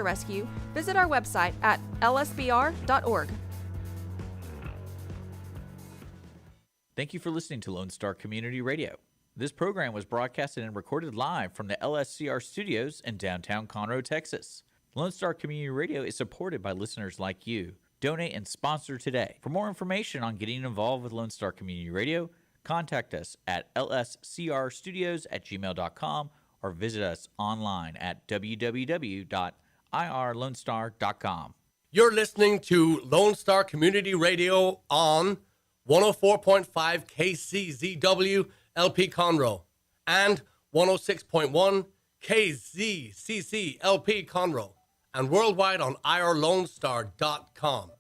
Rescue, visit our website at lsbr.org. Thank you for listening to Lone Star Community Radio. This program was broadcasted and recorded live from the LSCR studios in downtown Conroe, Texas. Lone Star Community Radio is supported by listeners like you. Donate and sponsor today. For more information on getting involved with Lone Star Community Radio, contact us at lscrstudios@gmail.com or visit us online at www.irlonestar.com. You're listening to Lone Star Community Radio on 104.5 KCZW LP Conroe and 106.1 KZCC LP Conroe and worldwide on irlonestar.com.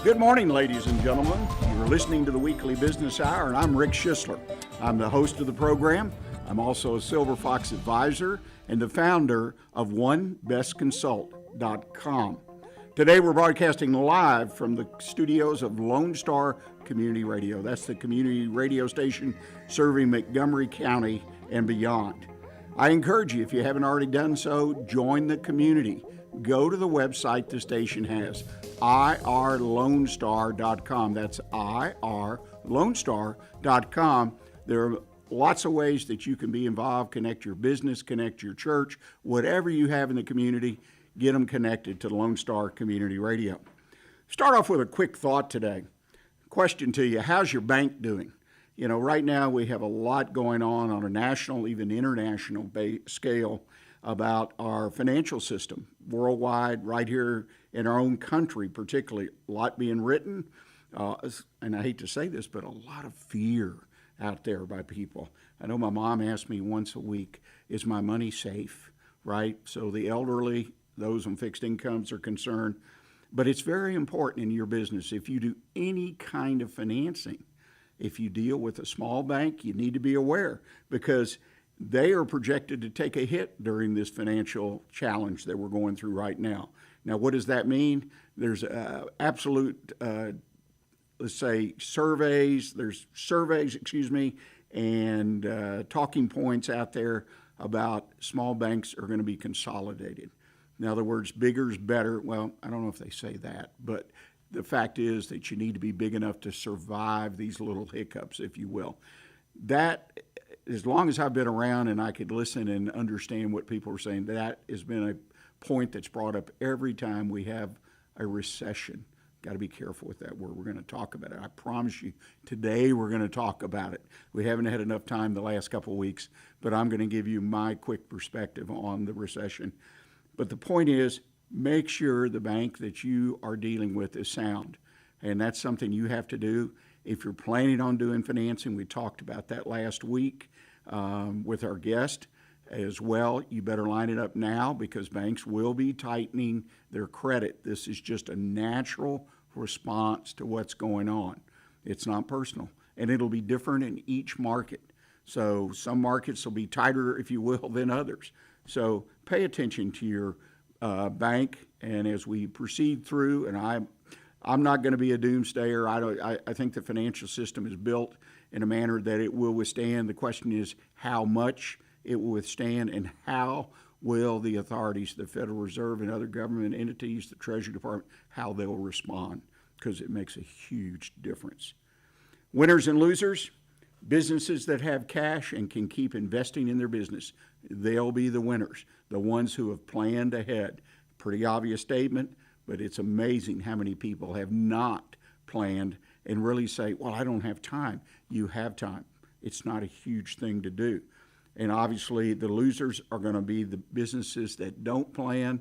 Good morning, ladies and gentlemen. You're listening to the Weekly Business Hour, and I'm Rick Schissler. I'm the host of the program. I'm also a Silver Fox advisor and the founder of OneBestConsult.com. Today we're broadcasting live from the studios of Lone Star Community Radio. That's the community radio station serving Montgomery County and beyond. I encourage you, if you haven't already done so, join the community. Go to the website the station has, irlonestar.com. That's irlonestar.com. There are lots of ways that you can be involved, connect your business, connect your church, whatever you have in the community, get them connected to Lone Star Community Radio. Start off with a quick thought today. Question to you, how's your bank doing? You know, right now we have a lot going on a national, even international scale about our financial system worldwide, right here in our own country particularly. A lot being written, and I hate to say this, but a lot of fear out there by people. I know my mom asks me once a week, is my money safe, right? So the elderly, those on fixed incomes are concerned. But it's very important in your business, if you do any kind of financing, if you deal with a small bank, you need to be aware because they are projected to take a hit during this financial challenge that we're going through right now. Now, what does that mean? There's absolute, let's say, surveys, and talking points out there about small banks are going to be consolidated. In other words, bigger is better. Well, I don't know if they say that, but the fact is that you need to be big enough to survive these little hiccups, if you will. That, as long as I've been around and I could listen and understand what people are saying, that has been a point that's brought up every time we have a recession. Got to be careful with that word. We're going to talk about it. I promise you, today we're going to talk about it. We haven't had enough time the last couple of weeks, but I'm going to give you my quick perspective on the recession. But the point is, make sure the bank that you are dealing with is sound. And that's something you have to do. If you're planning on doing financing, we talked about that last week with our guest as well. You better line it up now because banks will be tightening their credit. This is just a natural response to what's going on. It's not personal. And it'll be different in each market. So some markets will be tighter, if you will, than others. So pay attention to your bank, and as we proceed through, and I'm not going to be a doomsayer. I think the financial system is built in a manner that it will withstand. The question is how much it will withstand and how will the authorities, the Federal Reserve and other government entities, the Treasury Department, how they will respond, because it makes a huge difference. Winners and losers, businesses that have cash and can keep investing in their business, they'll be the winners, the ones who have planned ahead. Pretty obvious statement, but it's amazing how many people have not planned and really say, well, I don't have time. You have time. It's not a huge thing to do. And obviously the losers are going to be the businesses that don't plan,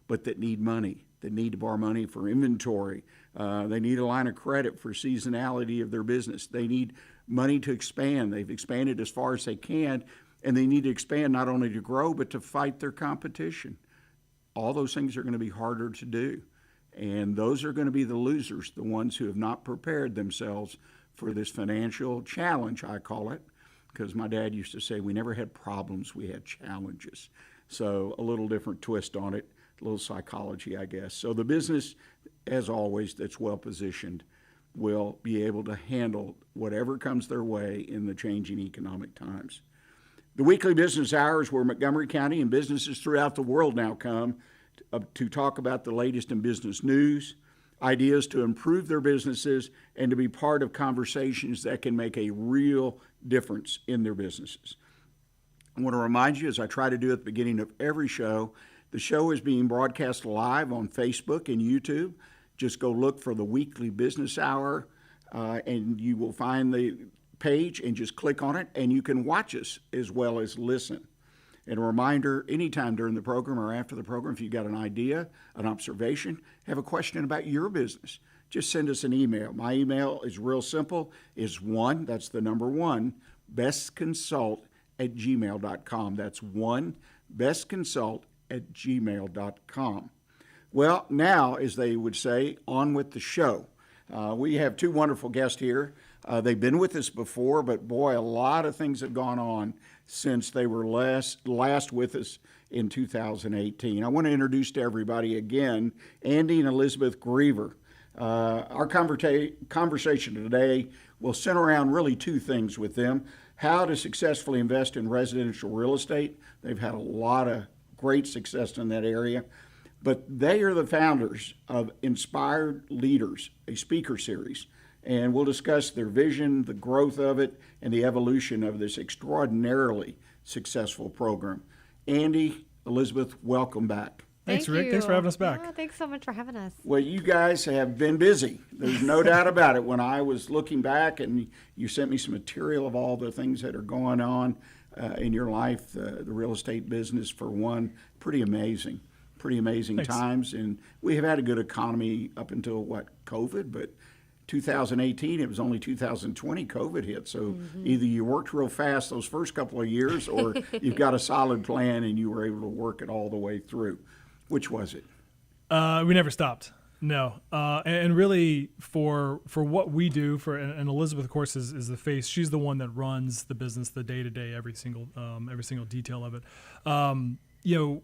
but that need money, that need to borrow money for inventory. They need a line of credit for seasonality of their business. They need money to expand. They've expanded as far as they can, and they need to expand not only to grow, but to fight their competition. All those things are going to be harder to do. And those are going to be the losers, the ones who have not prepared themselves for this financial challenge, I call it, because my dad used to say we never had problems, we had challenges. So a little different twist on it, a little psychology, I guess. So the business, as always, that's well positioned will be able to handle whatever comes their way in the changing economic times. The weekly business hour is where Montgomery County and businesses throughout the world now come to talk about the latest in business news, ideas to improve their businesses, and to be part of conversations that can make a real difference in their businesses. I want to remind you, as I try to do at the beginning of every show, the show is being broadcast live on Facebook and YouTube. Just go look for the weekly business hour, and you will find the page and just click on it, and you can watch us as well as listen. And a reminder, anytime during the program or after the program, if you've got an idea, an observation, have a question about your business, just send us an email. My email is real simple, is that's the number 1, bestconsult@gmail.com. That's bestconsult@gmail.com. Well, now, as they would say, on with the show. We have 2 wonderful guests here. They've been with us before, but boy, a lot of things have gone on since they were last with us in 2018. I want to introduce to everybody again Andy and Elizabeth Greever. Our conversation today will center around really 2 things with them: how to successfully invest in residential real estate. They've had a lot of great success in that area. But they are the founders of Inspired Leaders, a speaker series. And we'll discuss their vision, the growth of it, and the evolution of this extraordinarily successful program. Andy, Elizabeth, welcome back. Thanks, Rick. Thanks for having us back. Yeah, thanks so much for having us. Well, you guys have been busy. There's no doubt about it. When I was looking back and you sent me some material of all the things that are going on in your life, the real estate business for one, pretty amazing Thanks. times. And we have had a good economy up until, COVID, but 2018, it was only 2020 COVID hit. So either you worked real fast those first couple of years or you've got a solid plan and you were able to work it all the way through. Which was it? We never stopped. No. And really for what we do, and Elizabeth, of course, is the face. She's the one that runs the business, the day-to-day, every single detail of it.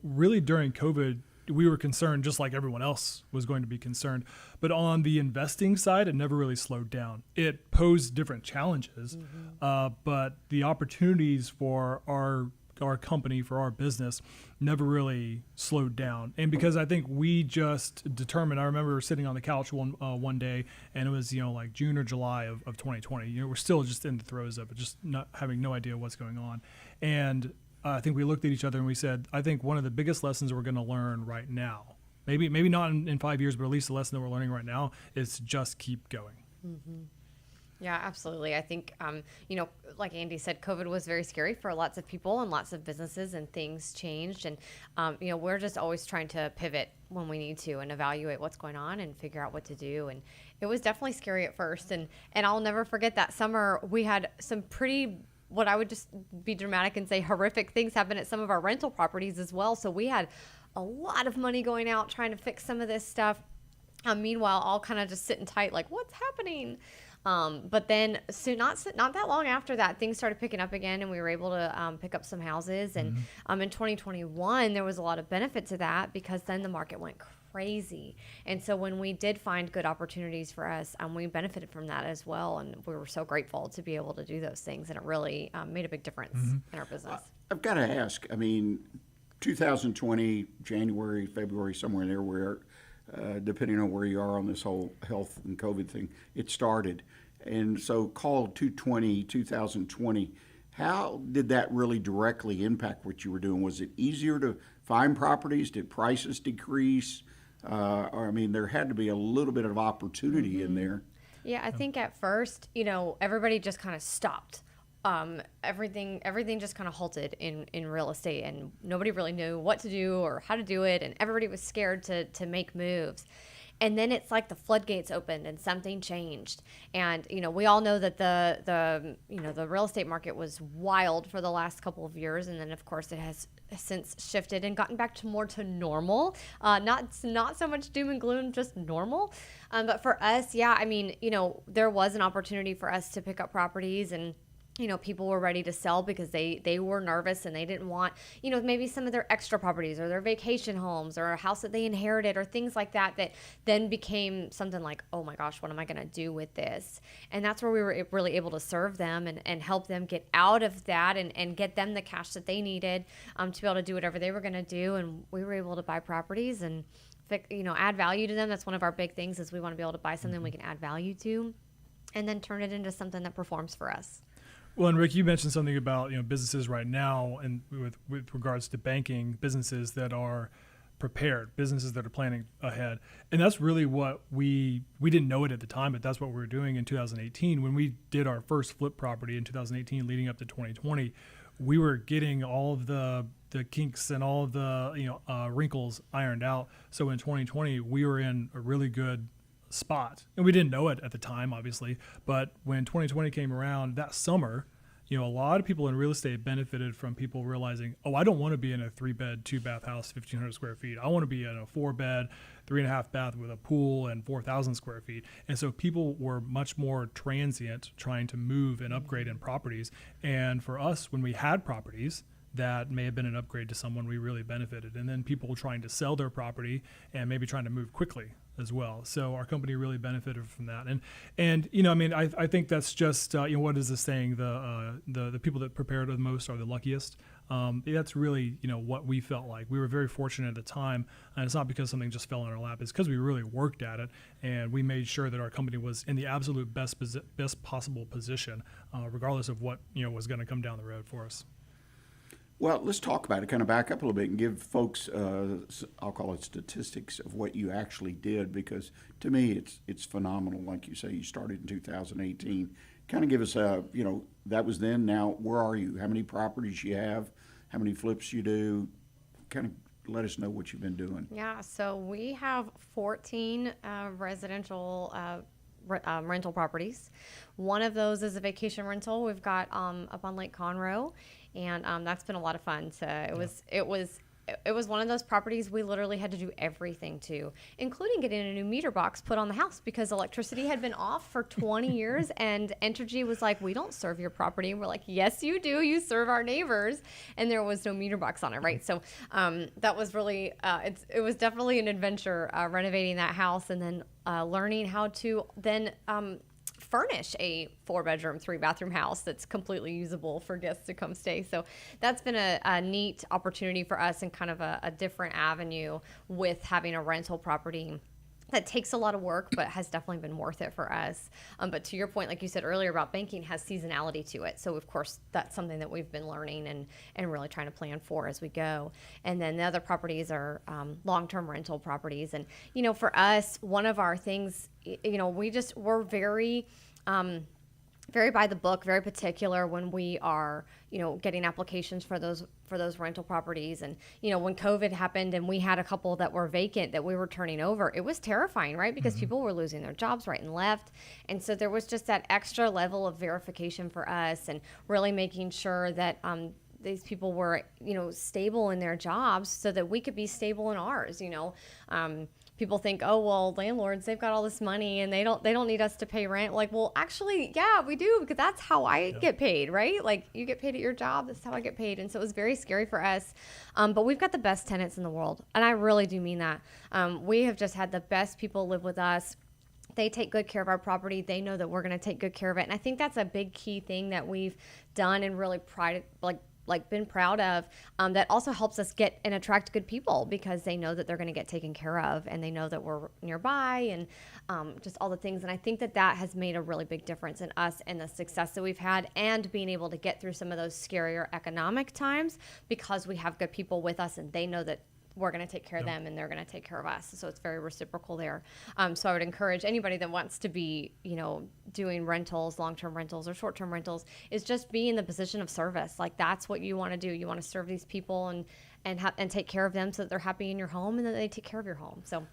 Really during COVID, we were concerned, just like everyone else was going to be concerned. But on the investing side, it never really slowed down. It posed different challenges, but the opportunities for our company, for our business, never really slowed down. And because I think we just determined, I remember sitting on the couch one day, and it was like June or July of 2020. We're still just in the throes of it, just not having no idea what's going on. And I think we looked at each other and we said, I think one of the biggest lessons we're going to learn right now, maybe not in 5 years, but at least the lesson that we're learning right now, is to just keep going. Mm-hmm. Yeah, absolutely. I think, like Andy said, COVID was very scary for lots of people and lots of businesses, and things changed. And, we're just always trying to pivot when we need to and evaluate what's going on and figure out what to do. And it was definitely scary at first. And I'll never forget that summer we had some pretty, what I would just be dramatic and say horrific things happen at some of our rental properties as well. So we had a lot of money going out trying to fix some of this stuff. Meanwhile, all kind of just sitting tight, like, what's happening? But then soon, not that long after that, things started picking up again, and we were able to pick up some houses. And in 2021, there was a lot of benefit to that because then the market went crazy. And so when we did find good opportunities for us, we benefited from that as well. And we were so grateful to be able to do those things. And it really made a big difference in our business. I've got to ask, 2020, January, February, somewhere in there where, depending on where you are on this whole health and COVID thing, it started. And so called 2020, how did that really directly impact what you were doing? Was it easier to find properties? Did prices decrease? There had to be a little bit of opportunity in there. Yeah, I think at first, everybody just kind of stopped. Everything just kind of halted in real estate, and nobody really knew what to do or how to do it, and everybody was scared to make moves. And then it's like the floodgates opened and something changed. And, we all know that the real estate market was wild for the last couple of years. And then, of course, it has since shifted and gotten back to normal. Not so much doom and gloom, just normal. But for us, there was an opportunity for us to pick up properties, and people were ready to sell because they were nervous and they didn't want, maybe some of their extra properties or their vacation homes or a house that they inherited or things like that then became something like, oh my gosh, what am I going to do with this? And that's where we were really able to serve them and help them get out of that and get them the cash that they needed to be able to do whatever they were going to do. And we were able to buy properties and, add value to them. That's one of our big things is we want to be able to buy something we can add value to and then turn it into something that performs for us. Well, and Rick, you mentioned something about businesses right now, and with regards to banking, businesses that are prepared, businesses that are planning ahead, and that's really what we didn't know it at the time, but that's what we were doing in 2018 when we did our first flip property in 2018, leading up to 2020. We were getting all of the kinks and all of the wrinkles ironed out. So in 2020, we were in a really good spot, and we didn't know it at the time, obviously, but when 2020 came around that summer, a lot of people in real estate benefited from people realizing, oh, I don't want to be in a 3-bed 2-bath house, 1,500 square feet. I want to be in a 4-bed 3.5 bath with a pool and 4,000 square feet. And so people were much more transient trying to move and upgrade in properties. And for us, when we had properties that may have been an upgrade to someone, we really benefited. And then people trying to sell their property and maybe trying to move quickly as well. So our company really benefited from that. And I think that's just what is the saying? The people that prepare the most are the luckiest. That's really what we felt like. We were very fortunate at the time, and it's not because something just fell in our lap. It's because we really worked at it, and we made sure that our company was in the absolute best possible position, regardless of what was going to come down the road for us. Well, let's talk about it, kind of back up a little bit and give folks, I'll call it statistics of what you actually did, because to me it's phenomenal. Like you say, you started in 2018. Kind of give us that was then. Now, where are you? How many properties you have? How many flips you do? Kind of let us know what you've been doing. Yeah, so we have 14 residential rental properties. One of those is a vacation rental. We've got up on Lake Conroe, and that's been a lot of fun. So it was one of those properties we literally had to do everything to, including getting a new meter box put on the house because electricity had been off for 20 years, and Entergy was like, we don't serve your property. And we're like, yes, you do. You serve our neighbors. And there was no meter box on it, right? So that was really, it was definitely an adventure renovating that house and then learning how to then furnish a 4-bedroom, 3-bathroom house that's completely usable for guests to come stay. So that's been a neat opportunity for us and kind of a different avenue with having a rental property that takes a lot of work, but has definitely been worth it for us. But to your point, like you said earlier about banking, has seasonality to it. So of course, that's something that we've been learning and really trying to plan for as we go. And then the other properties are long-term rental properties. And, for us, one of our things, we're very, very by the book, very particular when we are, getting applications for those rental properties. And, when COVID happened and we had a couple that were vacant that we were turning over, it was terrifying, right? Because people were losing their jobs right and left. And so there was just that extra level of verification for us and really making sure that, these people were, stable in their jobs so that we could be stable in ours. People think, oh, well, landlords, they've got all this money and they don't need us to pay rent. Like, well, actually, yeah, we do, because that's how I get paid, right? Like, you get paid at your job, that's how I get paid. And so it was very scary for us. But we've got the best tenants in the world. And I really do mean that. We have just had the best people live with us. They take good care of our property. They know that we're going to take good care of it. And I think that's a big key thing that we've done and really been proud of, that also helps us get and attract good people because they know that they're going to get taken care of and they know that we're nearby and just all the things. And I think that has made a really big difference in us and the success that we've had and being able to get through some of those scarier economic times because we have good people with us and they know that we're going to take care of them and they're going to take care of us. So it's very reciprocal there. So I would encourage anybody that wants to be, doing rentals, long-term rentals or short-term rentals, is just be in the position of service. Like that's what you want to do. You want to serve these people and take care of them so that they're happy in your home and that they take care of your home. So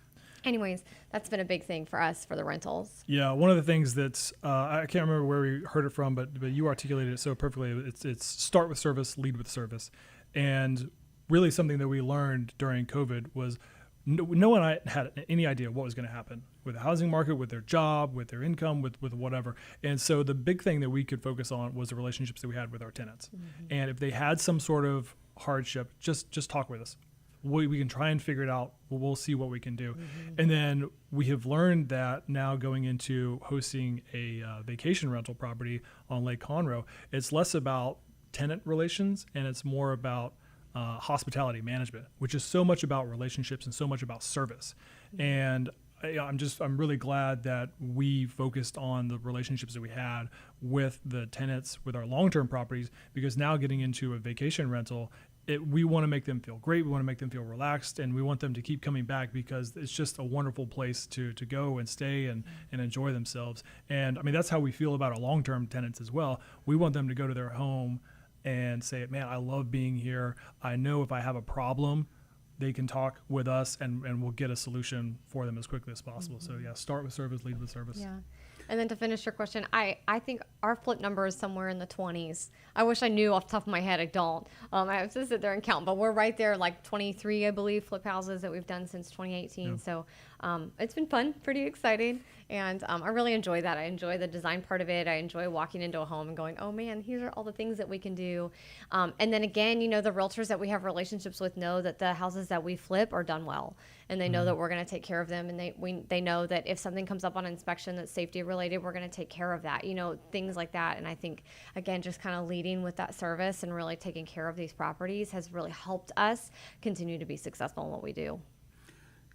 anyways, that's been a big thing for us for the rentals. Yeah, one of the things that's, I can't remember where we heard it from, but you articulated it so perfectly. It's start with service, lead with service. And really something that we learned during COVID was no one had any idea what was going to happen with the housing market, with their job, with their income, with whatever. And so the big thing that we could focus on was the relationships that we had with our tenants. And if they had some sort of hardship, just talk with us. We can try and figure it out. We'll see what we can do. And then we have learned that now going into hosting a vacation rental property on Lake Conroe, it's less about tenant relations and it's more about hospitality management, which is so much about relationships and so much about service. And I'm really glad that we focused on the relationships that we had with the tenants with our long-term properties, because now getting into a vacation rental, we want to make them feel great. We want to make them feel relaxed, and we want them to keep coming back because it's just a wonderful place to go and stay and enjoy themselves. And I mean, that's how we feel about our long-term tenants as well. We want them to go to their home and say, man, I love being here. I know if I have a problem, they can talk with us and we'll get a solution for them as quickly as possible. So yeah, start with service, lead with service. Yeah. And then to finish your question, I think our flip number is somewhere in the 20s. I wish I knew off the top of my head. I don't. I have to sit there and count, but we're right there, like 23, I believe, flip houses that we've done since 2018. Yeah. So it's been fun, pretty exciting. And I really enjoy that. I enjoy the design part of it. I enjoy walking into a home and going, oh man, these are all the things that we can do. And then again, the realtors that we have relationships with know that the houses that we flip are done well. And they know that we're going to take care of them. And they know that if something comes up on inspection that's safety related, we're going to take care of that, things like that. And I think, again, just kind of leading with that service and really taking care of these properties has really helped us continue to be successful in what we do.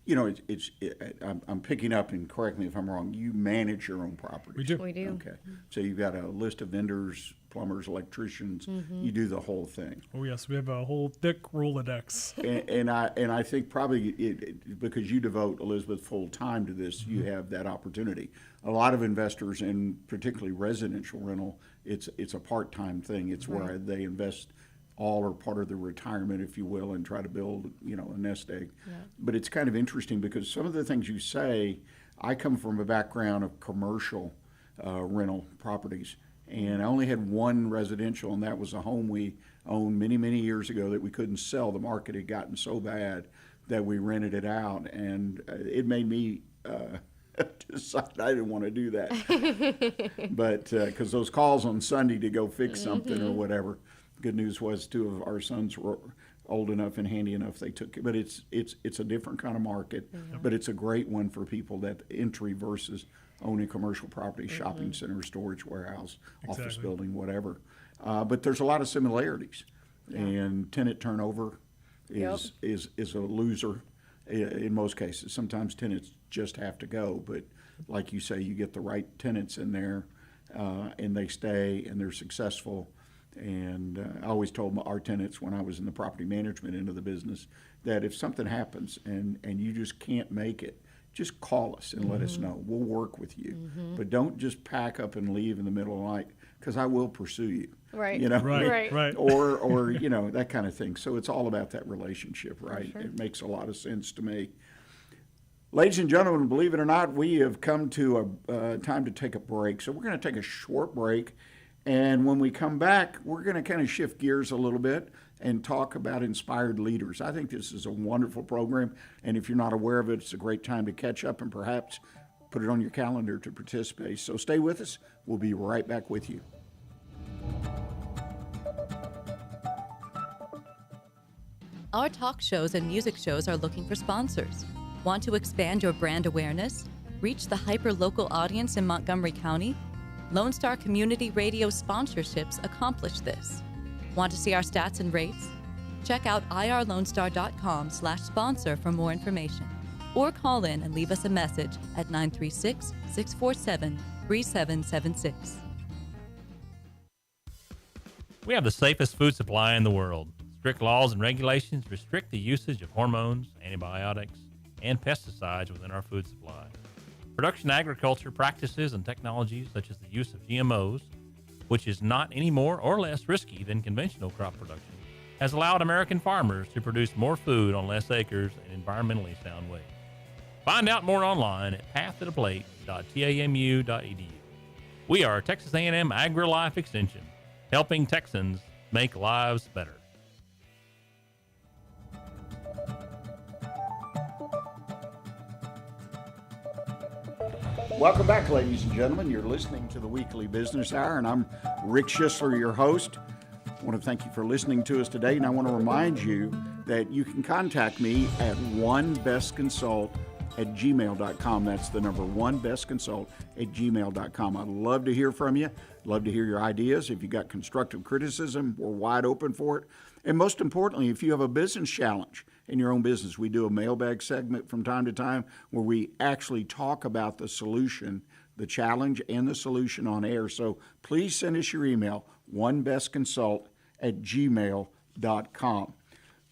I'm picking up, and correct me if I'm wrong, you manage your own property. We do. We do. Okay. So you've got a list of vendors, plumbers, electricians. You do the whole thing. Oh yes, we have a whole thick Rolodex. and I think probably because you devote, Elizabeth, full time to this, you have that opportunity. A lot of investors, and particularly residential rental, it's a part-time thing. It's where they invest all or part of the retirement, if you will, and try to build, a nest egg. Yeah. But it's kind of interesting because some of the things you say, I come from a background of commercial rental properties, and I only had one residential, and that was a home we owned many, many years ago that we couldn't sell. The market had gotten so bad that we rented it out, and it made me decide I didn't want to do that. But because those calls on Sunday to go fix something or whatever, good news was two of our sons were old enough and handy enough they took it. But it's a different kind of market, but it's a great one for people that entry versus owning commercial property, shopping center, storage warehouse, office building, whatever. But there's a lot of similarities, and tenant turnover is a loser in most cases. Sometimes tenants just have to go, but like you say, you get the right tenants in there, and they stay and they're successful. And I always told our tenants when I was in the property management end of the business that if something happens and you just can't make it, just call us and let us know. We'll work with you. But don't just pack up and leave in the middle of the night, because I will pursue you. Right. Right. Or that kind of thing. So it's all about that relationship, right? Sure. It makes a lot of sense to me. Ladies and gentlemen, believe it or not, we have come to a time to take a break. So we're going to take a short break. And when we come back, we're going to kind of shift gears a little bit and talk about inspired leaders. I think this is a wonderful program, and if you're not aware of it, it's a great time to catch up and perhaps put it on your calendar to participate. So stay with us. We'll be right back with you. Our talk shows and music shows are looking for sponsors. Want to expand your brand awareness? Reach the hyper-local audience in Montgomery County? Lone Star Community Radio sponsorships accomplish this. Want to see our stats and rates? Check out irlonestar.com/sponsor for more information. Or call in and leave us a message at 936-647-3776. We have the safest food supply in the world. Strict laws and regulations restrict the usage of hormones, antibiotics, and pesticides within our food supply. Production agriculture practices and technologies such as the use of GMOs, which is not any more or less risky than conventional crop production, has allowed American farmers to produce more food on less acres in environmentally sound ways. Find out more online at pathtotheplate.tamu.edu. We are Texas A&M AgriLife Extension, helping Texans make lives better. Welcome back, ladies and gentlemen. You're listening to the Weekly Business Hour, and I'm Rick Schissler, your host. I want to thank you for listening to us today, and I want to remind you that you can contact me at onebestconsult@gmail.com. That's the number onebestconsult@gmail.com. I'd love to hear from you. Love to hear your ideas. If you got constructive criticism, we're wide open for it. And most importantly, if you have a business challenge in your own business, we do a mailbag segment from time to time where we actually talk about the solution, the challenge and the solution on air. So please send us your email, onebestconsult@gmail.com.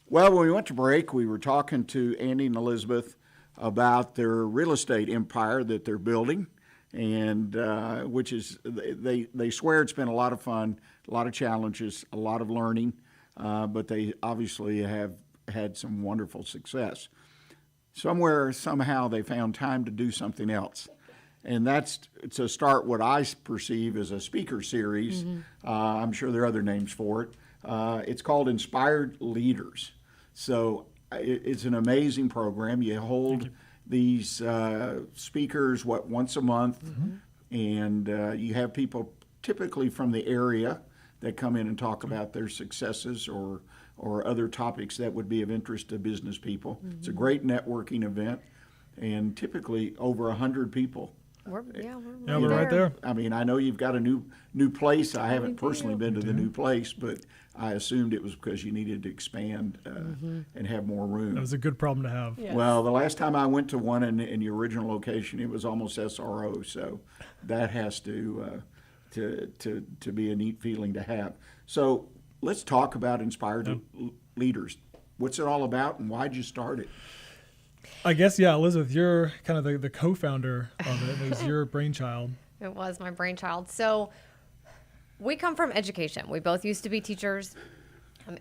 Well, when we went to break, we were talking to Andy and Elizabeth about their real estate empire that they're building, and which is, they swear it's been a lot of fun, a lot of challenges, a lot of learning, but they obviously have had some wonderful success. Somewhere, somehow, they found time to do something else. And that's to start what I perceive as a speaker series. I'm sure there are other names for it. It's called Inspired Leaders. So it's an amazing program. You hold these speakers, once a month, and you have people typically from the area that come in and talk about their successes or other topics that would be of interest to business people. It's a great networking event, and typically over 100 people. We're right there. I mean, I know you've got a new place. I haven't personally been to the new place, but I assumed it was because you needed to expand and have more room. That was a good problem to have. Yes. Well, the last time I went to one in the original location, it was almost SRO, so that has to be a neat feeling to have. So let's talk about Inspired Leaders. What's it all about, and why'd you start it? I guess, yeah, Elizabeth, you're kind of the co-founder of it. It was your brainchild. It was my brainchild. So we come from education. We both used to be teachers.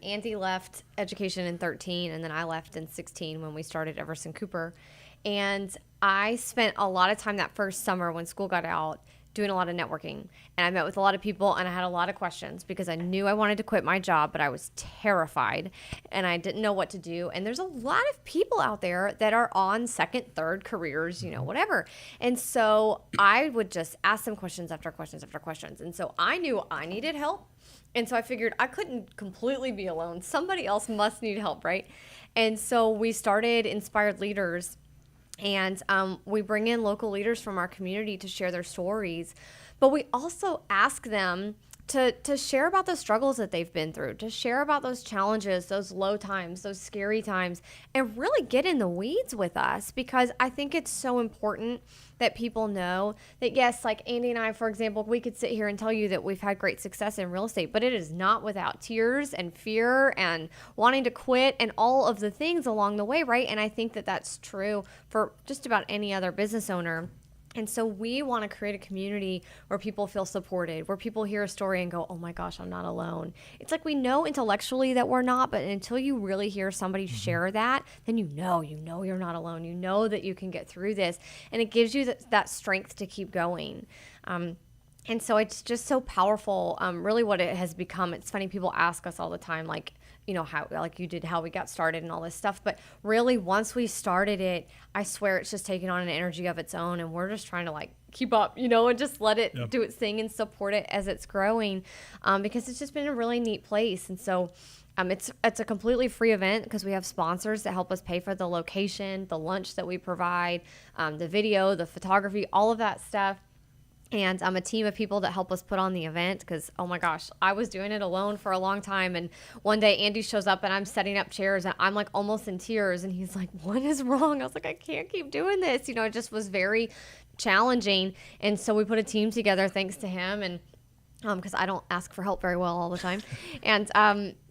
Andy left education in 13, and then I left in 16 when we started EverSan Cooper. And I spent a lot of time that first summer when school got out doing a lot of networking. And I met with a lot of people, and I had a lot of questions because I knew I wanted to quit my job, but I was terrified and I didn't know what to do. And there's a lot of people out there that are on second, third careers, whatever. And so I would just ask them questions after questions after questions. And so I knew I needed help. And so I figured I couldn't completely be alone. Somebody else must need help, right? And so we started Inspired Leaders. And we bring in local leaders from our community to share their stories. But we also ask them to share about the struggles that they've been through, to share about those challenges, those low times, those scary times, and really get in the weeds with us, because I think it's so important that people know that, yes, like Andy and I, for example, we could sit here and tell you that we've had great success in real estate, but it is not without tears and fear and wanting to quit and all of the things along the way, right? And I think that that's true for just about any other business owner. And so we want to create a community where people feel supported, where people hear a story and go, oh my gosh, I'm not alone. It's like we know intellectually that we're not, but until you really hear somebody share that, then you know you're not alone. You know that you can get through this. And it gives you that strength to keep going. And so it's just so powerful, really what it has become. It's funny, people ask us all the time, like, how, like you did, how we got started and all this stuff. But really, once we started it, I swear it's just taking on an energy of its own. And we're just trying to keep up, and just let it do its thing and support it as it's growing, because it's just been a really neat place. And so it's a completely free event because we have sponsors that help us pay for the location, the lunch that we provide, the video, the photography, all of that stuff. And a team of people that help us put on the event because, oh my gosh, I was doing it alone for a long time. And one day Andy shows up and I'm setting up chairs and I'm almost in tears. And he's like, what is wrong? I was like, I can't keep doing this. It just was very challenging. And so we put a team together thanks to him. And because I don't ask for help very well all the time. And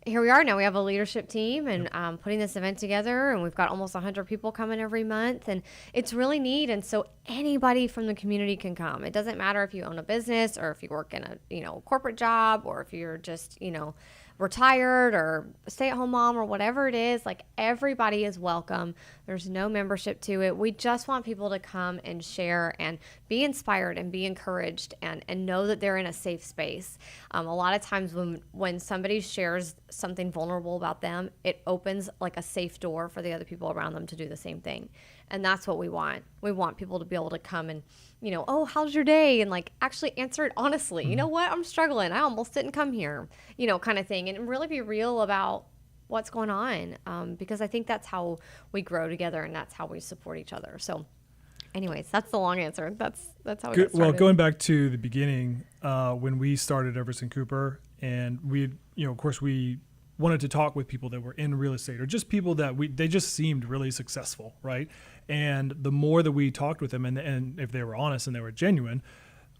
here we are now. We have a leadership team and putting this event together, and we've got almost 100 people coming every month, and it's really neat. And so anybody from the community can come. It doesn't matter if you own a business or if you work in a corporate job or if you're just retired or stay-at-home mom or whatever it is. Everybody is welcome. There's no membership to it. We just want people to come and share and be inspired and be encouraged and know that they're in a safe space. A lot of times when somebody shares something vulnerable about them, it opens a safe door for the other people around them to do the same thing. And that's what we want. We want people to be able to come and, oh, how's your day? And like actually answer it honestly. You know what? I'm struggling. I almost didn't come here, kind of thing. And really be real about what's going on. Because I think that's how we grow together and that's how we support each other. So anyways, that's the long answer. That's how we got started. Well, going back to the beginning, when we started EverSan Cooper, and we, of course, we wanted to talk with people that were in real estate or just people that they just seemed really successful, right? And the more that we talked with them, and if they were honest and they were genuine,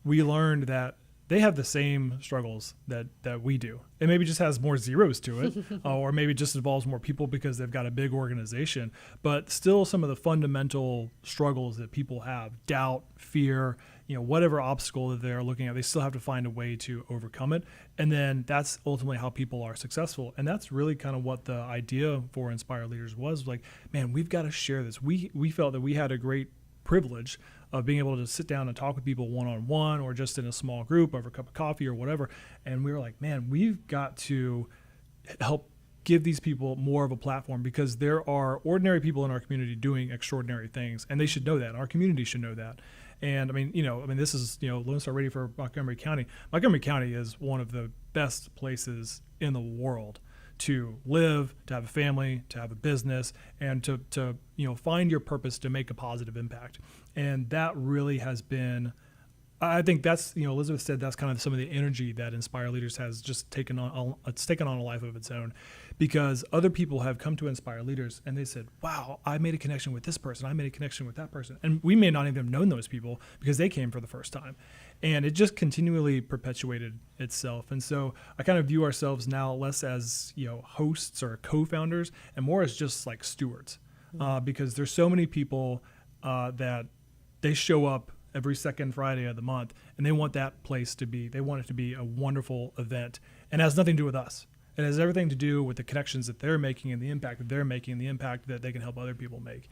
we learned that they have the same struggles that we do. It maybe just has more zeros to it, or maybe just involves more people because they've got a big organization. But still, some of the fundamental struggles that people have, doubt, fear, whatever obstacle that they're looking at, they still have to find a way to overcome it. And then that's ultimately how people are successful. And that's really kind of what the idea for Inspire Leaders was. Like, man, we've got to share this. We felt that we had a great privilege of being able to sit down and talk with people one-on-one or just in a small group over a cup of coffee or whatever. And we were like, man, we've got to help give these people more of a platform, because there are ordinary people in our community doing extraordinary things, and they should know that. Our community should know that. And this is, Lone Star Radio for Montgomery County. Montgomery County is one of the best places in the world to live, to have a family, to have a business, and to find your purpose, to make a positive impact. And that really has been, I think that's, Elizabeth said that's kind of some of the energy that Inspire Leaders has just taken on. It's taken on a life of its own, because other people have come to Inspire Leaders and they said, wow, I made a connection with this person. I made a connection with that person. And we may not even have known those people because they came for the first time. And it just continually perpetuated itself. And so I kind of view ourselves now less as, hosts or co-founders and more as just like stewards, because there's so many people that they show up every second Friday of the month, and they want that place to be, they want it to be a wonderful event. And it has nothing to do with us. It has everything to do with the connections that they're making and the impact that they're making and the impact that they can help other people make.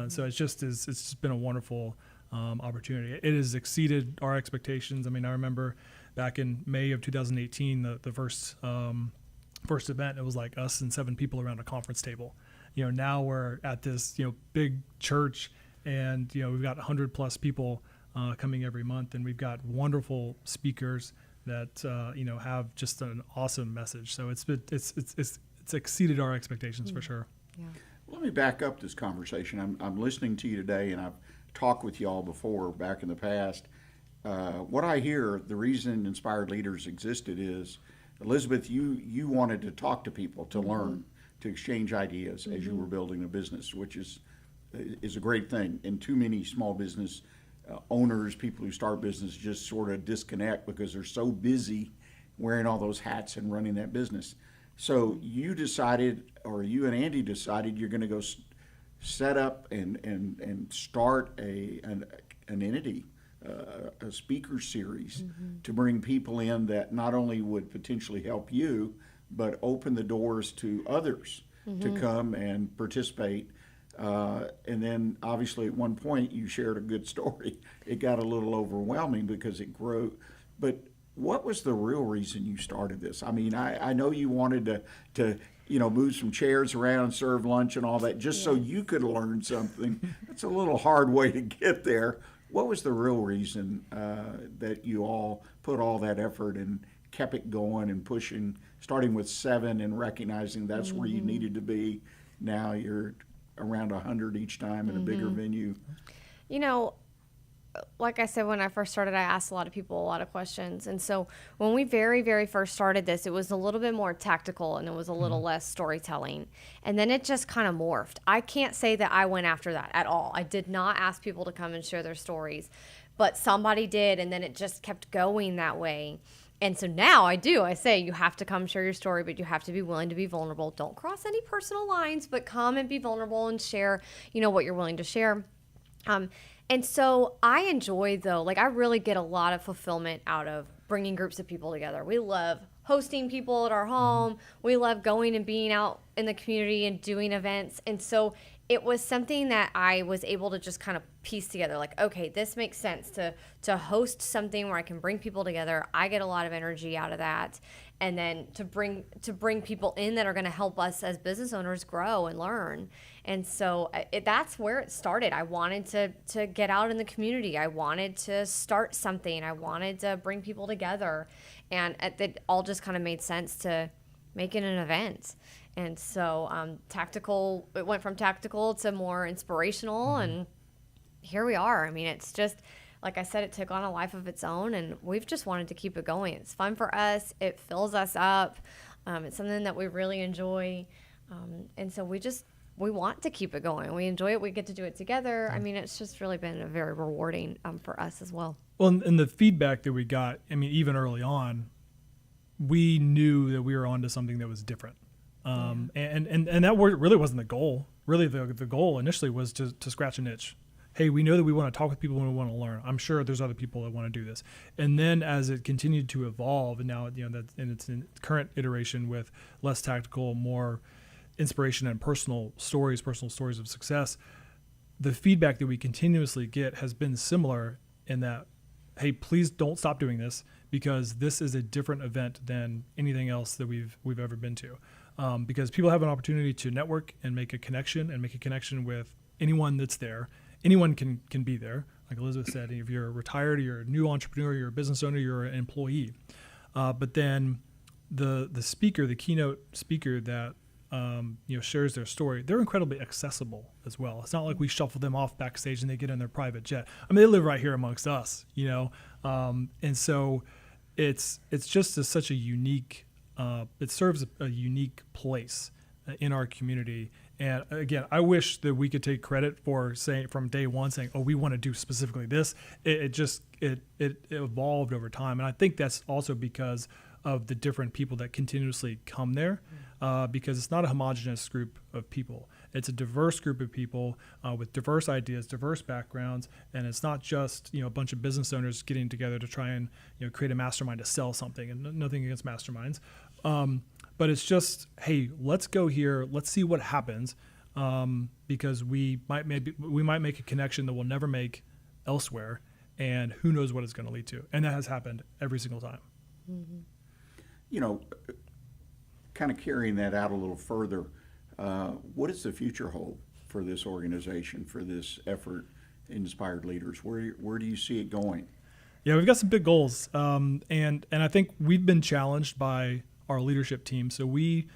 So it's just been a wonderful opportunity. It has exceeded our expectations. I mean, I remember back in May of 2018, the first event, it was like us and 7 people around a conference table. Now we're at this, big church, and, we've got 100 plus people coming every month, and we've got wonderful speakers that have just an awesome message. So it's exceeded our expectations for sure. Yeah. Let me back up this conversation. I'm listening to you today, and I've talked with y'all before back in the past. What I hear, the reason Inspired Leaders existed is, Elizabeth, you wanted to talk to people, to learn, to exchange ideas as you were building a business, which is a great thing. And too many small business owners, people who start business, just sort of disconnect because they're so busy wearing all those hats and running that business. So you decided, or you and Andy decided, you're going to go set up and start an entity, a speaker series to bring people in that not only would potentially help you, but open the doors to others to come and participate. And then obviously at one point you shared a good story. It got a little overwhelming because it grew. But what was the real reason you started this? I mean, I know you wanted to move some chairs around, serve lunch and all that, just so you could learn something. It's a little hard way to get there. What was the real reason that you all put all that effort and kept it going and pushing, starting with 7 and recognizing that's where you needed to be? Now you're around 100 each time in a bigger venue. Like I said, when I first started, I asked a lot of people a lot of questions. And so when we very, very first started this, it was a little bit more tactical and it was a little less storytelling. And then it just kind of morphed. I can't say that I went after that at all. I did not ask people to come and share their stories, but somebody did. And then it just kept going that way. And so now I say you have to come share your story, but you have to be willing to be vulnerable. Don't cross any personal lines, but come and be vulnerable and share, what you're willing to share. And so I enjoy, though, I really get a lot of fulfillment out of bringing groups of people together. We love hosting people at our home. We love going and being out in the community and doing events. And so it was something that I was able to just kind of piece together, okay, this makes sense to host something where I can bring people together. I get a lot of energy out of that. and then to bring people in that are going to help us as business owners grow and learn. And so that's where it started. I wanted to get out in the community. I wanted to start something. I wanted to bring people together, and it all just kind of made sense to make it an event. And so tactical, it went from tactical to more inspirational, and here we are. I mean, it's just, like I said, it took on a life of its own, and we've just wanted to keep it going. It's fun for us. It fills us up. It's something that we really enjoy. And so we want to keep it going. We enjoy it. We get to do it together. I mean, it's just really been a very rewarding for us as well. Well, and the feedback that we got, I mean, even early on, we knew that we were onto something that was different. And that really wasn't the goal. Really, the goal initially was to scratch an itch. Hey, we know that we want to talk with people and we want to learn. I'm sure there's other people that want to do this. And then as it continued to evolve, and now that in its current iteration with less tactical, more inspiration and personal stories of success, the feedback that we continuously get has been similar in that, hey, please don't stop doing this, because this is a different event than anything else that we've ever been to. Because people have an opportunity to network and make a connection with anyone that's there. Anyone can be there. Like Elizabeth said, if you're retired, you're a new entrepreneur, you're a business owner, you're an employee. But then the speaker, the keynote speaker that shares their story, they're incredibly accessible as well. It's not like we shuffle them off backstage and they get in their private jet. I mean, they live right here amongst us, and so it's just such a unique. It serves a unique place in our community. And again, I wish that we could take credit for saying from day one, saying, "Oh, we want to do specifically this." It evolved over time, and I think that's also because of the different people that continuously come there, because it's not a homogenous group of people. It's a diverse group of people with diverse ideas, diverse backgrounds, and it's not just a bunch of business owners getting together to try and create a mastermind to sell something. And nothing against masterminds. But it's just, hey, let's go here. Let's see what happens, because we might make a connection that we'll never make elsewhere, and who knows what it's going to lead to. And that has happened every single time. Mm-hmm. Kind of carrying that out a little further, what does the future hold for this organization, for this effort, Inspired Leaders? Where do you see it going? Yeah, we've got some big goals, and I think we've been challenged by our leadership team. So we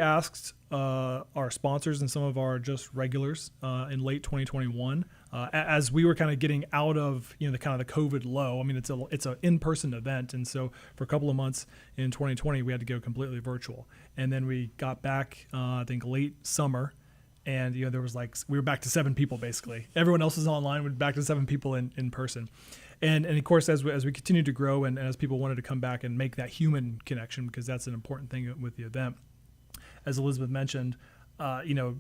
asked our sponsors and some of our just regulars in late 2021, as we were kind of getting out of the kind of the COVID low. I mean, it's an in-person event, and so for a couple of months in 2020, we had to go completely virtual, and then we got back I think late summer. And there was we were back to 7 people basically. Everyone else was online. We're back to 7 people in person. And of course, as we continued to grow and as people wanted to come back and make that human connection, because that's an important thing with the event, as Elizabeth mentioned,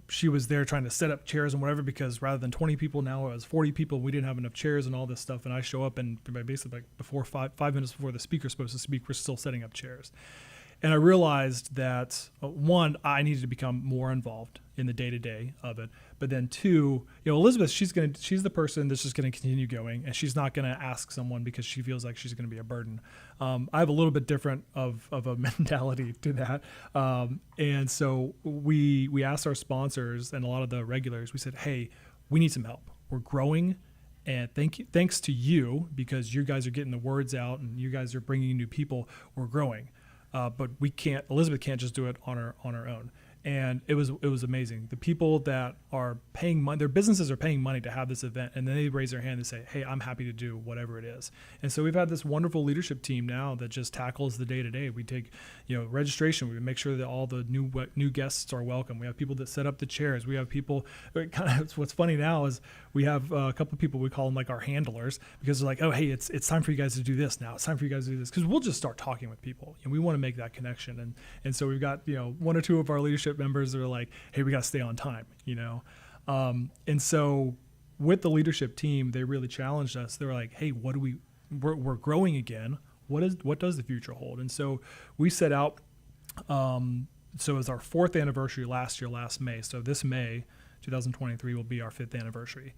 she was there trying to set up chairs and whatever, because rather than 20 people, now it was 40 people. We didn't have enough chairs and all this stuff. And I show up, and basically before 5 minutes before the speaker's supposed to speak, we're still setting up chairs. And I realized that, one, I needed to become more involved in the day-to-day of it. But then two, Elizabeth, she's the person that's just going to continue going, and she's not going to ask someone because she feels like she's going to be a burden. I have a little bit different of a mentality to that. And so we asked our sponsors and a lot of the regulars, we said, hey, we need some help. We're growing. And thanks to you, because you guys are getting the words out and you guys are bringing new people, we're growing. But Elizabeth can't just do it on her own. And it was amazing. The people that are paying money, their businesses are paying money to have this event, and then they raise their hand and say, hey, I'm happy to do whatever it is. And so we've had this wonderful leadership team now that just tackles the day-to-day. We take, registration. We make sure that all the new guests are welcome. We have people that set up the chairs. We have people, what's funny now is we have a couple of people, we call them like our handlers, because they're like, oh, hey, it's time for you guys to do this now. It's time for you guys to do this. Because we'll just start talking with people, and we want to make that connection. And so we've got, 1 or 2 of our leadership members that are like, hey, we got to stay on time, and so with the leadership team, they really challenged us. They were like, hey, we're growing again. What does the future hold? And so we set out, so it was our 4th anniversary last May. So this May 2023 will be our 5th anniversary.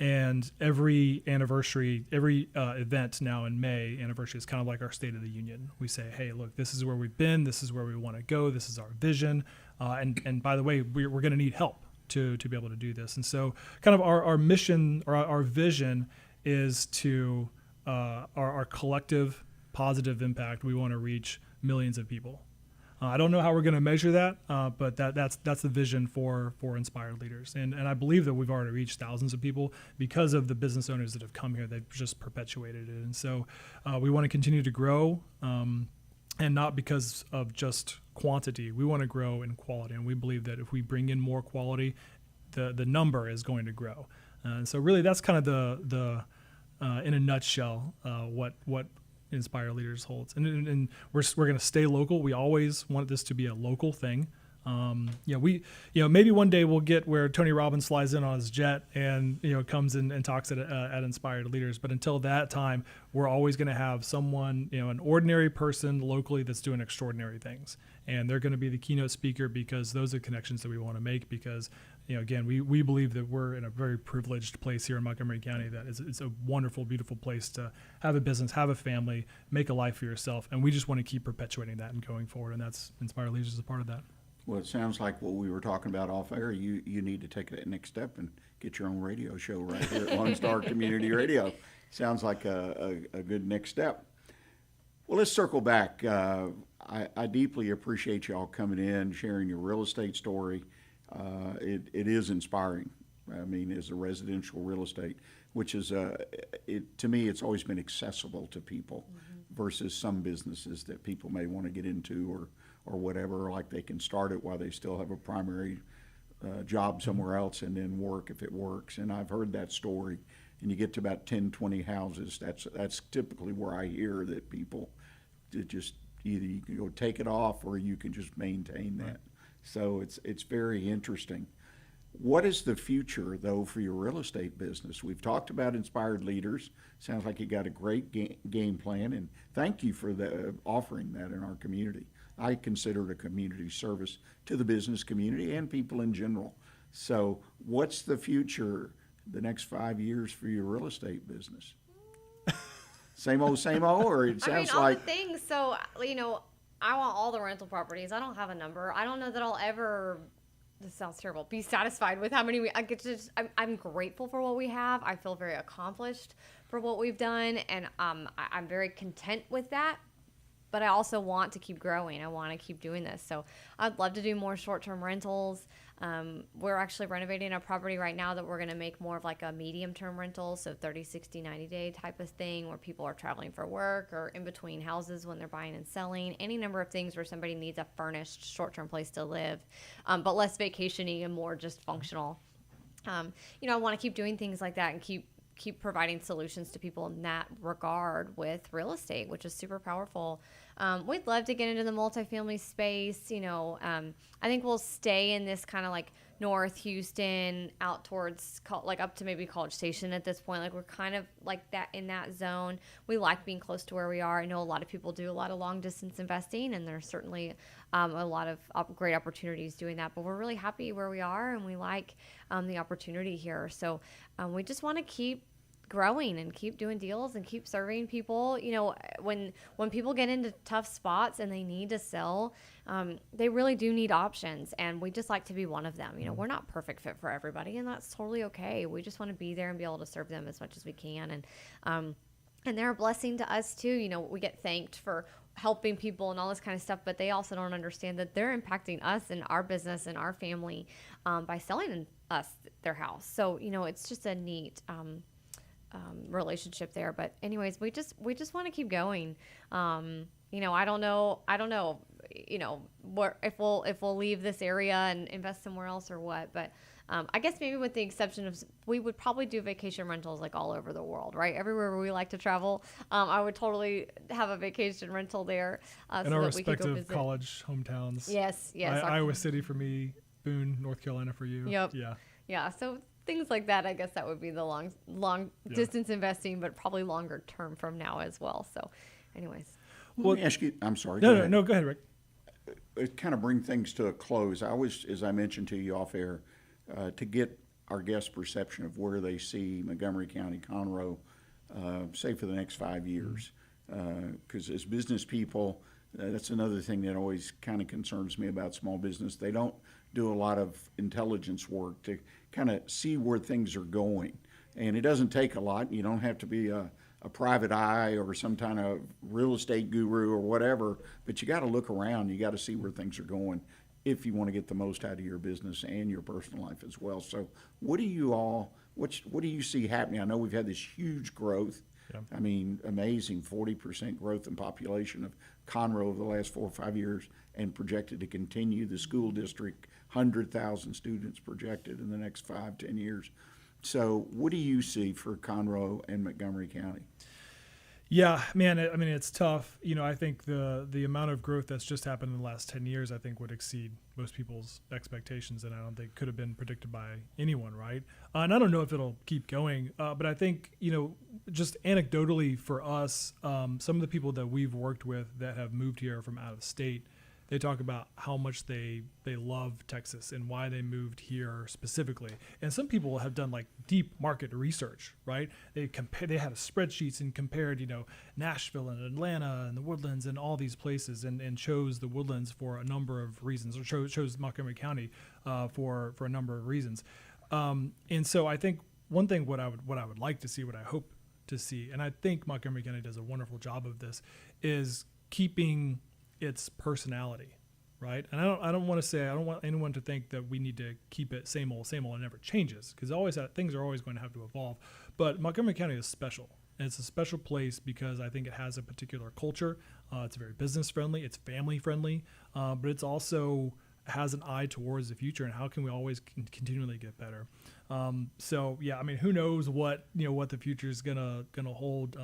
And every anniversary, every event now in May anniversary is kind of like our State of the Union. We say, hey, look, this is where we've been. This is where we want to go. This is our vision. And by the way, we're going to need help to be able to do this. And so kind of our mission or our vision is to our collective positive impact. We want to reach millions of people. I don't know how we're going to measure that, but that's the vision for Inspired Leaders. And I believe that we've already reached thousands of people because of the business owners that have come here. They've just perpetuated it. And so we want to continue to grow, and not because of just quantity. We want to grow in quality. And we believe that if we bring in more quality, the number is going to grow. And so really that's kind of the in a nutshell, what Inspire Leaders holds, and we're going to stay local. We always want this to be a local thing. Maybe one day we'll get where Tony Robbins flies in on his jet and comes in and talks at Inspired Leaders. But until that time, we're always going to have someone, an ordinary person locally that's doing extraordinary things, and they're going to be the keynote speaker because those are connections that we want to make. Because again, we believe that we're in a very privileged place here in Montgomery County. That it's a wonderful, beautiful place to have a business, have a family, make a life for yourself, and we just want to keep perpetuating that and going forward. And that's Inspire Leaders is a part of that. Well, it sounds like what we were talking about off air. You need to take that next step and get your own radio show right here at Lone Star Community Radio. Sounds like a good next step. Well, let's circle back. I deeply appreciate y'all coming in, sharing your real estate story. It is inspiring. I mean, as a residential real estate, which is to me, it's always been accessible to people versus some businesses that people may want to get into or whatever, like they can start it while they still have a primary job somewhere else and then work if it works. And I've heard that story, and you get to about 10, 20 houses. That's typically where I hear that people just either you can go take it off or you can just maintain that. So it's very interesting. What is the future, though, for your real estate business? We've talked about Inspired Leaders. Sounds like you got a great game plan, and thank you for offering that in our community. I consider it a community service to the business community and people in general. So what's the future, the next 5 years for your real estate business? Same old, or it sounds all like... the things. So, I want all the rental properties. I don't have a number. I don't know that I'll ever... This sounds terrible. Be satisfied with how many I get to. I'm grateful for what we have. I feel very accomplished for what we've done, and I'm very content with that. But I also want to keep growing. I want to keep doing this. So I'd love to do more short-term rentals. We're actually renovating a property right now that we're going to make more of like a medium-term rental, so 30, 60, 90-day type of thing where people are traveling for work or in between houses when they're buying and selling. Any number of things where somebody needs a furnished short-term place to live, but less vacation-y and more just functional. I want to keep doing things like that and keep providing solutions to people in that regard with real estate, which is super powerful. We'd love to get into the multifamily space. I think we'll stay in this kind of like North Houston out towards like up to maybe College Station at this point. Like we're kind of like that in that zone. We like being close to where we are. I know a lot of people do a lot of long distance investing, and there's certainly a lot of great opportunities doing that, but we're really happy where we are, and we like the opportunity here. So we just want to keep growing and keep doing deals and keep serving people. When people get into tough spots and they need to sell, they really do need options, and we just like to be one of them. We're not perfect fit for everybody, and that's totally okay. We just want to be there and be able to serve them as much as we can, and they're a blessing to us too. We get thanked for helping people and all this kind of stuff, but they also don't understand that they're impacting us and our business and our family by selling us their house. So it's just a neat relationship there. But anyways, we just want to keep going. I don't know if we'll leave this area and invest somewhere else or what, but I guess maybe with the exception of, we would probably do vacation rentals like all over the world, right? Everywhere where we like to travel, I would totally have a vacation rental there. In our respective college hometowns. Yes. Iowa City for me, Boone, North Carolina for you. Yep. Yeah. So things like that, I guess that would be the long distance investing, but probably longer term from now as well. So anyways. Let me ask you, I'm sorry. No, go ahead, Rick. It kind of bring things to a close. I always, as I mentioned to you off air, to get our guest perception of where they see Montgomery County, Conroe, say for the next 5 years. Because as business people, that's another thing that always kind of concerns me about small business. They don't do a lot of intelligence work to kind of see where things are going. And it doesn't take a lot. You don't have to be a private eye or some kind of real estate guru or whatever, but you got to look around. You got to see where things are going if you want to get the most out of your business and your personal life as well. So what do you see happening? I know we've had this huge growth. Yeah. I mean, amazing 40% growth in population of Conroe over the last 4 or 5 years, and projected to continue. The school district, 100,000 students projected in the next 5-10 years. So what do you see for Conroe and Montgomery County? Yeah, man, I mean, it's tough. I think the amount of growth that's just happened in the last 10 years, I think would exceed most people's expectations, and I don't think could have been predicted by anyone, right? And I don't know if it'll keep going, but I think, just anecdotally for us, some of the people that we've worked with that have moved here from out of state, they talk about how much they love Texas and why they moved here specifically. And some people have done like deep market research, right? They had spreadsheets and compared, Nashville and Atlanta and the Woodlands and all these places, and chose the Woodlands for a number of reasons, or chose Montgomery County for a number of reasons. And so I think one thing what I would like to see, what I hope to see, and I think Montgomery County does a wonderful job of this, is keeping its personality, right? And I don't want anyone to think that we need to keep it same old, and it never changes, because things are always going to have to evolve. But Montgomery County is special, and it's a special place because I think it has a particular culture. It's very business friendly, it's family friendly, but it's also has an eye towards the future and how can we always continually get better. So yeah, I mean, who knows what the future is gonna hold,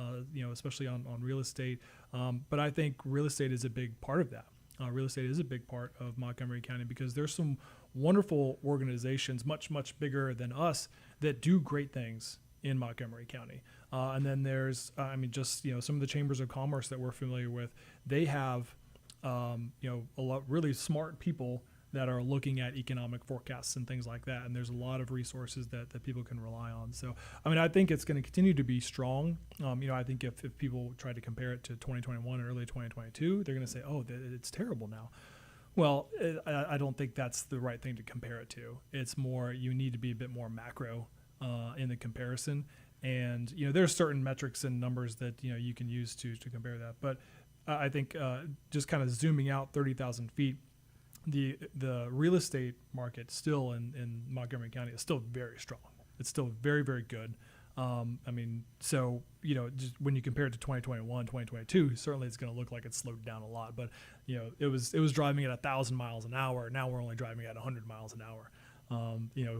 especially on real estate. But I think real estate is a big part of that. Real estate is a big part of Montgomery County because there's some wonderful organizations, much bigger than us, that do great things in Montgomery County. And then there's, some of the chambers of commerce that we're familiar with. They have, a lot really smart people that are looking at economic forecasts and things like that. And there's a lot of resources that people can rely on. So, I think it's going to continue to be strong. I think if people try to compare it to 2021 or early 2022, they're going to say, oh, it's terrible now. Well, I don't think that's the right thing to compare it to. It's more, you need to be a bit more macro in the comparison. And, there's certain metrics and numbers that, you can use to compare that. But I think just kind of zooming out 30,000 feet, the real estate market still in Montgomery County is still very strong. It's still very, very good. Just when you compare it to 2021, 2022, certainly it's going to look like it's slowed down a lot. But, it was driving at 1,000 miles an hour. Now we're only driving at 100 miles an hour,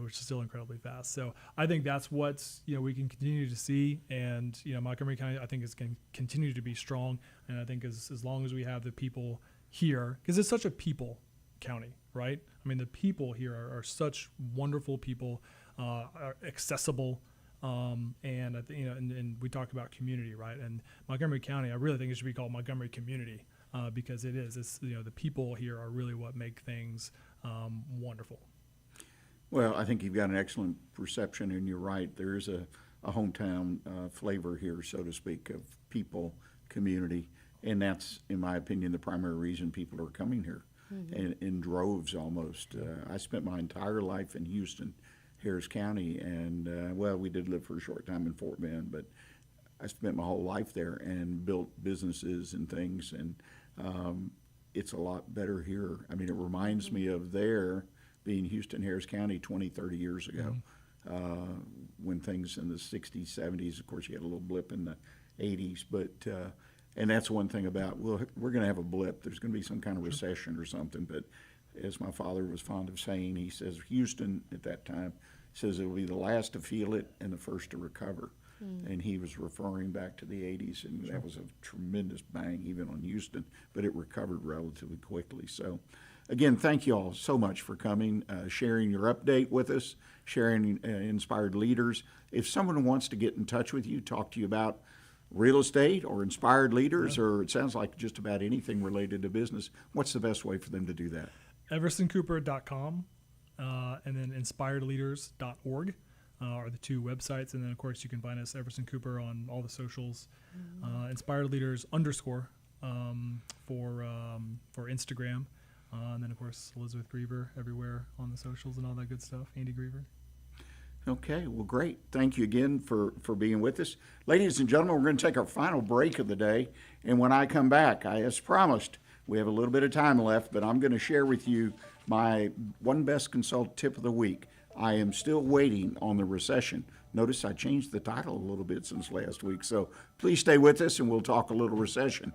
which is still incredibly fast. So I think that's what, we can continue to see. And, Montgomery County, I think, is going to continue to be strong. And I think as long as we have the people here, because it's such a people county, right? The people here are such wonderful people, are accessible, and I think, and we talk about community, right? And Montgomery County, I really think it should be called Montgomery Community, because it is. It's the people here are really what make things wonderful. Well, I think you've got an excellent perception, and you're right. There is a hometown flavor here, so to speak, of people, community, and that's, in my opinion, the primary reason people are coming here. In droves almost. I spent my entire life in Houston, Harris County, and we did live for a short time in Fort Bend, but I spent my whole life there and built businesses and things, and it's a lot better here. It reminds me of there being Houston, Harris County 20, 30 years ago, when things in the 60s, 70s, of course you had a little blip in the 80s, but and that's one thing about, we're going to have a blip. There's going to be some kind of recession or something. But as my father was fond of saying, he says, Houston at that time says it will be the last to feel it and the first to recover. And he was referring back to the 80s, and that was a tremendous bang even on Houston, but it recovered relatively quickly. So, again, thank you all so much for coming, sharing your update with us, sharing inspired leaders. If someone wants to get in touch with you, talk to you about real estate or inspired leaders, or it sounds like just about anything related to business, what's the best way for them to do that? EverSanCooper.com. and then inspiredleaders.org are the two websites. And then, of course, you can find us, Everson Cooper, on all the socials. Inspired Leaders _ for Instagram. And then, of course, Elizabeth Greever everywhere on the socials and all that good stuff. Andy Greever. Okay, well, great. Thank you again for being with us. Ladies and gentlemen, we're going to take our final break of the day. And when I come back, as promised, we have a little bit of time left, but I'm going to share with you my one best consult tip of the week. I am still waiting on the recession. Notice I changed the title a little bit since last week. So please stay with us and we'll talk a little recession.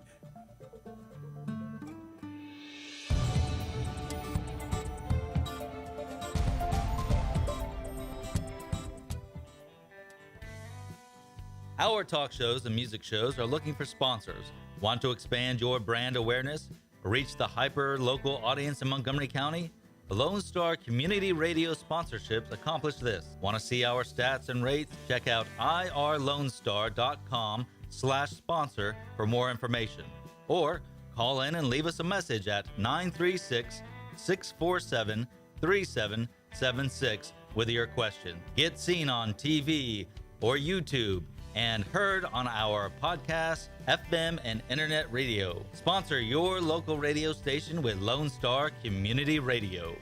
Our talk shows and music shows are looking for sponsors. Want to expand your brand awareness? Reach the hyper-local audience in Montgomery County? Lone Star Community Radio sponsorships accomplish this. Want to see our stats and rates? Check out irlonestar.com/sponsor for more information. Or call in and leave us a message at 936-647-3776 with your question. Get seen on TV or YouTube and heard on our podcast, FM, and internet radio. Sponsor your local radio station with Lone Star Community Radio.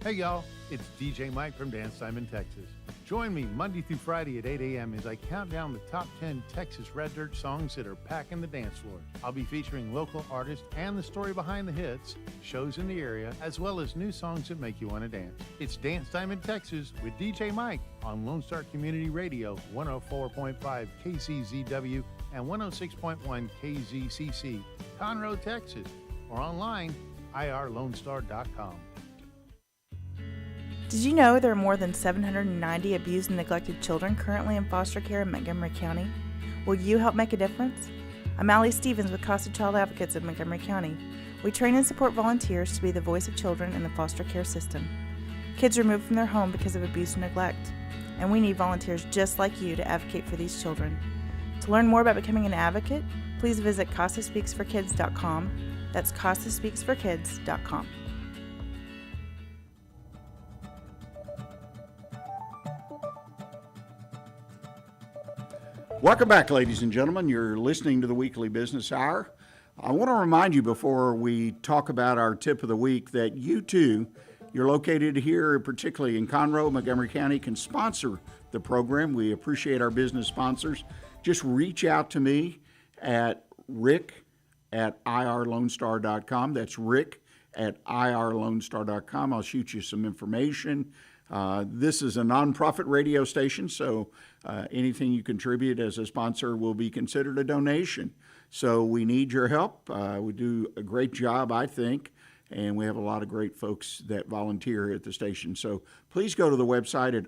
Hey y'all, it's DJ Mike from Dance Time in Texas. Join me Monday through Friday at 8 a.m. as I count down the top 10 Texas Red Dirt songs that are packing the dance floor. I'll be featuring local artists and the story behind the hits, shows in the area, as well as new songs that make you want to dance. It's Dance Time in Texas with DJ Mike on Lone Star Community Radio, 104.5 KCZW and 106.1 KZCC, Conroe, Texas, or online, irlonestar.com. Did you know there are more than 790 abused and neglected children currently in foster care in Montgomery County? Will you help make a difference? I'm Allie Stevens with Casa Child Advocates of Montgomery County. We train and support volunteers to be the voice of children in the foster care system. Kids are removed from their home because of abuse and neglect, and we need volunteers just like you to advocate for these children. To learn more about becoming an advocate, please visit CasaSpeaksForKids.com. That's CasaSpeaksForKids.com. Welcome back, ladies and gentlemen. You're listening to the Weekly Business Hour. I want to remind you before we talk about our tip of the week that you too, you're located here, particularly in Conroe, Montgomery County, can sponsor the program. We appreciate our business sponsors. Just reach out to me at rick@irlonestar.com. That's rick@irlonestar.com. I'll shoot you some information. This is a nonprofit radio station, so anything you contribute as a sponsor will be considered a donation. So we need your help. We do a great job, I think, and we have a lot of great folks that volunteer at the station. So please go to the website at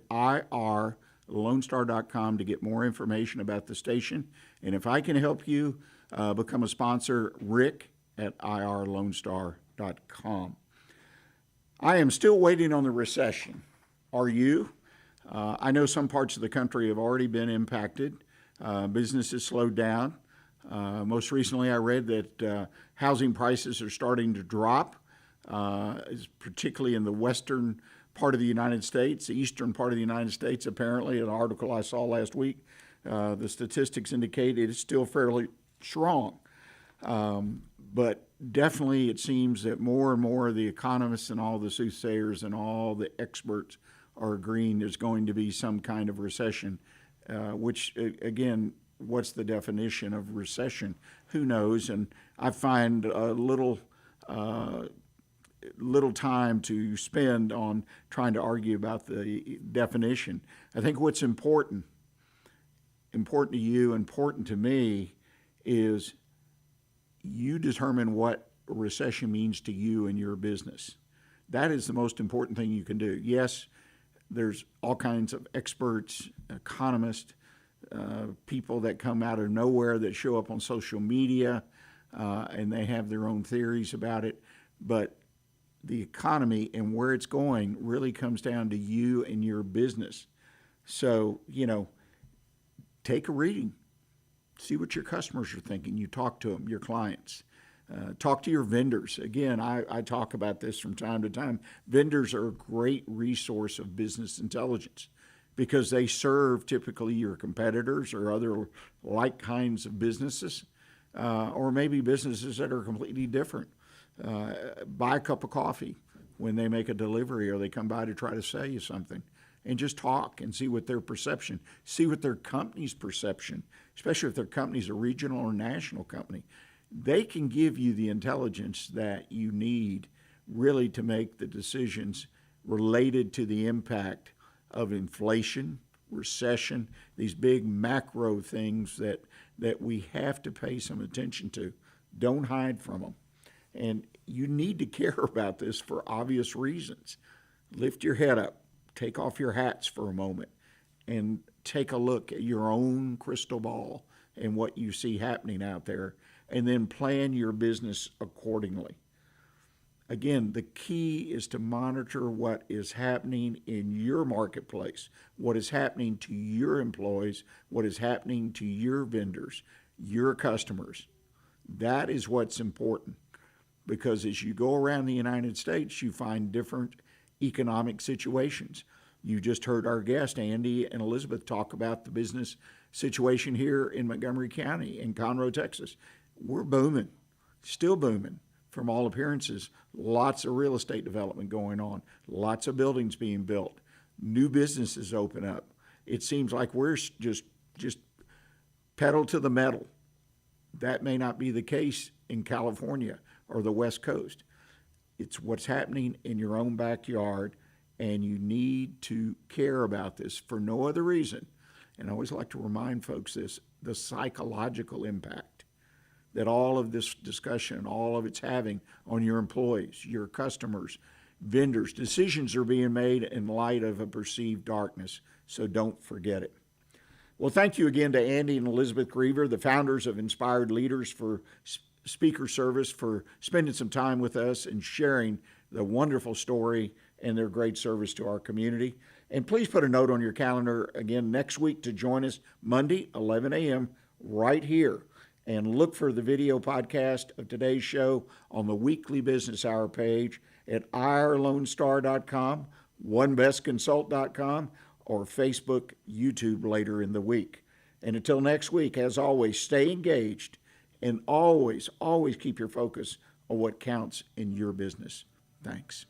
irlonestar.com to get more information about the station. And if I can help you become a sponsor, rick@irlonestar.com. I am still waiting on the recession. Are you? I know some parts of the country have already been impacted. Businesses slowed down. Most recently, I read that housing prices are starting to drop, particularly in the western part of the United States, the eastern part of the United States. Apparently, an article I saw last week, the statistics indicate it is still fairly strong. But definitely it seems that more and more of the economists and all the soothsayers and all the experts are agreeing there's going to be some kind of recession, which, again, what's the definition of recession? Who knows? And I find a little time to spend on trying to argue about the definition. I think what's important to you, important to me, is you determine what recession means to you and your business. That is the most important thing you can do. Yes, there's all kinds of experts, economists, people that come out of nowhere that show up on social media, and they have their own theories about it. But the economy and where it's going really comes down to you and your business. So, take a reading. See what your customers are thinking. You talk to them, your clients. Talk to your vendors. Again, I talk about this from time to time. Vendors are a great resource of business intelligence because they serve typically your competitors or other like kinds of businesses, or maybe businesses that are completely different. Buy a cup of coffee when they make a delivery or they come by to try to sell you something, and just talk and see what their perception, see what their company's perception, especially if their company's a regional or national company. They can give you the intelligence that you need really to make the decisions related to the impact of inflation, recession, these big macro things that we have to pay some attention to. Don't hide from them. And you need to care about this for obvious reasons. Lift your head up, take off your hats for a moment, and take a look at your own crystal ball and what you see happening out there, and then plan your business accordingly. Again, the key is to monitor what is happening in your marketplace, what is happening to your employees, what is happening to your vendors, your customers. That is what's important, because as you go around the United States, you find different economic situations. You just heard our guest, Andy and Elizabeth, talk about the business situation here in Montgomery County in Conroe, Texas. We're booming, still booming from all appearances. Lots of real estate development going on, lots of buildings being built, new businesses open up. It seems like we're just pedal to the metal. That may not be the case in California or the West Coast. It's what's happening in your own backyard, and you need to care about this for no other reason. And I always like to remind folks this, the psychological impact that all of this discussion, all of it's having on your employees, your customers, vendors. Decisions are being made in light of a perceived darkness, so don't forget it. Well, thank you again to Andy and Elizabeth Greever, the founders of Inspired Leaders for Speaker Service, for spending some time with us and sharing the wonderful story and their great service to our community. And please put a note on your calendar again next week to join us Monday, 11 a.m. right here. And look for the video podcast of today's show on the Weekly Business Hour page at irlonestar.com, onebestconsult.com, or Facebook, YouTube later in the week. And until next week, as always, stay engaged and always keep your focus on what counts in your business. Thanks.